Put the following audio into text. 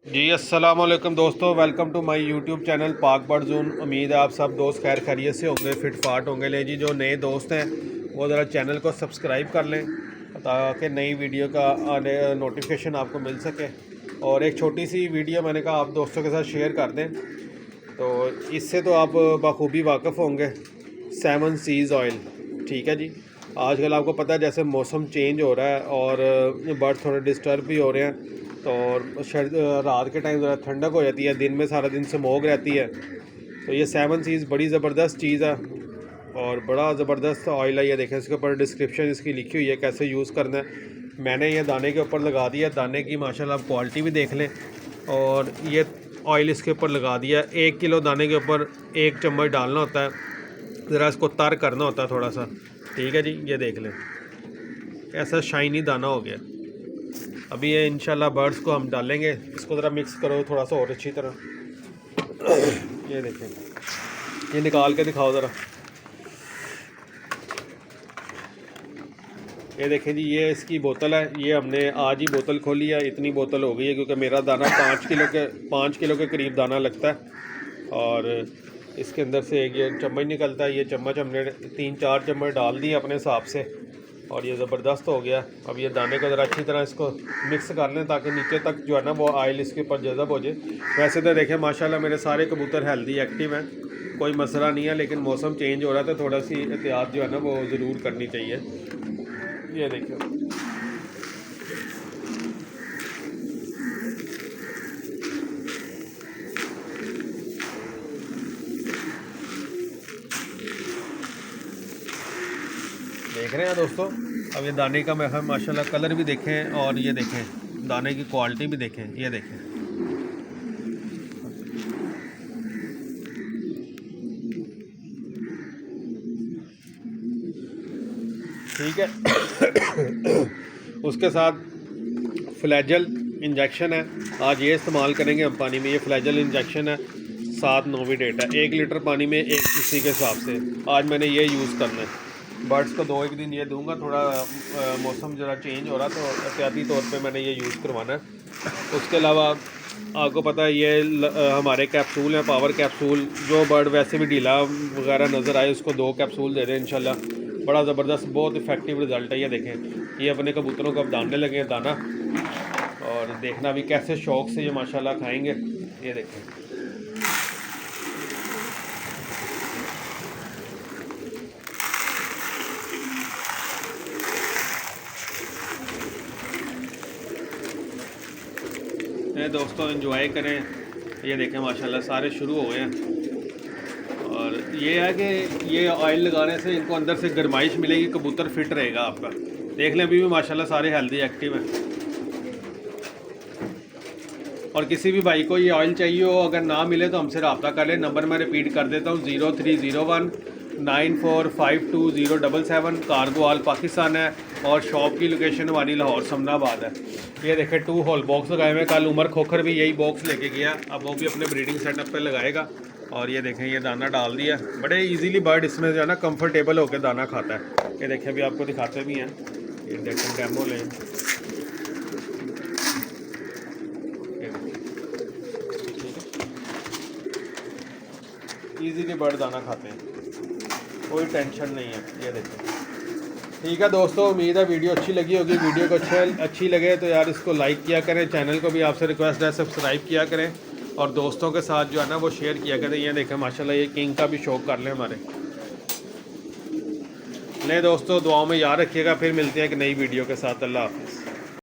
जी अस्सलाम वालेकुम दोस्तों, welcome to my YouTube channel Pak bird zone. उम्मीद है आप सब दोस्त खैर खैरियत से होंगे, फिट फाट होंगे। ले जी, जो नए दोस्त हैं वो ज़रा चैनल को सब्सक्राइब कर लें ताकि नई वीडियो का आने नोटिफिकेशन आपको मिल सके। और एक छोटी सी वीडियो मैंने कहा आप दोस्तों के साथ शेयर कर दें, तो इससे तो आप बखूबी वाकिफ़ होंगे। 7 सीज़ ऑयल, ठीक है जी। आजकल आपको पता है जैसे मौसम चेंज हो रहा है और बर्ड थोड़े डिस्टर्ब भी हो रहे हैं, तो रात के टाइम ज़रा ठंडक हो जाती है, दिन में सारा दिन स्मोक रहती है। तो ये 7 सीज़ बड़ी ज़बरदस्त चीज़ है और बड़ा ज़बरदस्त ऑयल है। ये देखें, इसके ऊपर डिस्क्रिप्शन इसकी लिखी हुई है कैसे यूज़ करना है। मैंने ये दाने के ऊपर लगा दिया, दाने की माशाल्लाह आप क्वालिटी भी देख लें। और ये ऑयल इसके ऊपर लगा दिया। 1 किलो दाने के ऊपर 1 चम्मच डालना होता है, ज़रा इसको तर करना होता है थोड़ा सा, ठीक है जी। ये देख लें कैसा शाइनी दाना हो गया। अभी ये इंशाल्लाह बर्ड्स को हम डालेंगे। इसको ज़रा मिक्स करो थोड़ा सा और अच्छी तरह। ये देखें, ये निकाल के दिखाओ ज़रा। ये देखें जी, ये इसकी बोतल है। ये हमने आज ही बोतल खोली है, इतनी बोतल हो गई है क्योंकि मेरा दाना 5 किलो के करीब दाना लगता है। और इसके अंदर से एक ये चम्मच निकलता है। ये चम्मच हमने 3-4 चम्मच डाल दिए अपने हिसाब से और ये ज़बरदस्त हो गया। अब ये दाने को ज़रा अच्छी तरह इसको मिक्स कर लें ताकि नीचे तक जो है ना वो ऑयल इसके ऊपर जज़ब हो जाए। वैसे तो देखें माशाल्लाह मेरे सारे कबूतर हेल्दी एक्टिव हैं, कोई मसला नहीं है, लेकिन मौसम चेंज हो रहा है तो थोड़ा सी एहतियात जो है ना वो ज़रूर करनी चाहिए। ये देखिए, देख रहे हैं दोस्तों। अब ये दाने का मैं माशाल्लाह कलर भी देखें और ये देखें दाने की क्वालिटी भी देखें। ये देखें, ठीक है। उसके साथ फ्लैजल इंजेक्शन है, आज ये इस्तेमाल करेंगे हम पानी में। ये फ्लैजल इंजेक्शन है, 7-9 है, 1 लीटर पानी में 1 सीसी के हिसाब से आज मैंने ये यूज़ करना है। बर्ड्स को 2-1 दिन ये दूंगा, थोड़ा मौसम ज़रा चेंज हो रहा तो एहतियाती तौर पे मैंने ये यूज़ करवाना है। उसके अलावा आपको पता है ये हमारे कैप्सूल हैं, पावर कैप्सूल। जो बर्ड वैसे भी ढीला वगैरह नज़र आए उसको 2 कैप्सूल दे दें इंशाल्लाह। बड़ा ज़बरदस्त बहुत इफ़ेक्टिव रिज़ल्ट है। ये देखें, ये अपने कबूतरों को अब डालने लगे हैं दाना, और देखना भी कैसे शौक़ से ये माशाल्लाह खाएंगे। ये देखें, ये दोस्तों एंजॉय करें। ये देखें माशाल्लाह सारे शुरू हो गए हैं। और ये है कि ये ऑयल लगाने से इनको अंदर से गर्माइश मिलेगी, कबूतर फिट रहेगा आपका। देख लें अभी भी माशाल्लाह सारे हेल्दी एक्टिव हैं। और किसी भी भाई को ये ऑयल चाहिए हो, अगर ना मिले तो हमसे रब्ता कर लें। नंबर मैं रिपीट कर देता हूँ, 0301 9452 कार्गो ऑल पाकिस्तान है। और शॉप की लोकेशन हमारी लाहौर समनाबाद है। ये देखें 2 होल बॉक्स लगाए हुए हैं। कल उमर खोखर भी यही बॉक्स लेके गया, अब वो भी अपने ब्रीडिंग सेटअप पे लगाएगा। और ये देखें, ये दाना डाल दिया। बड़े इजीली बर्ड इसमें जो है ना कंफर्टेबल होकर दाना खाता है। ये देखें, अभी आपको दिखाते भी हैं। ये देखें डेमो लें। इजीली बर्ड दाना खाते हैं, कोई टेंशन नहीं है। ये देखें, ठीक है दोस्तों, उम्मीद है वीडियो अच्छी लगी होगी। वीडियो को अच्छी लगे तो यार इसको लाइक किया करें। चैनल को भी आपसे रिक्वेस्ट है सब्सक्राइब किया करें और दोस्तों के साथ जो है ना वो शेयर किया करें। ये देखें माशाल्लाह, ये किंग का भी शौक कर लें हमारे। नहीं दोस्तों, दुआओं में याद रखिएगा। फिर मिलते हैं एक नई वीडियो के साथ। अल्लाह हाफ़िज़।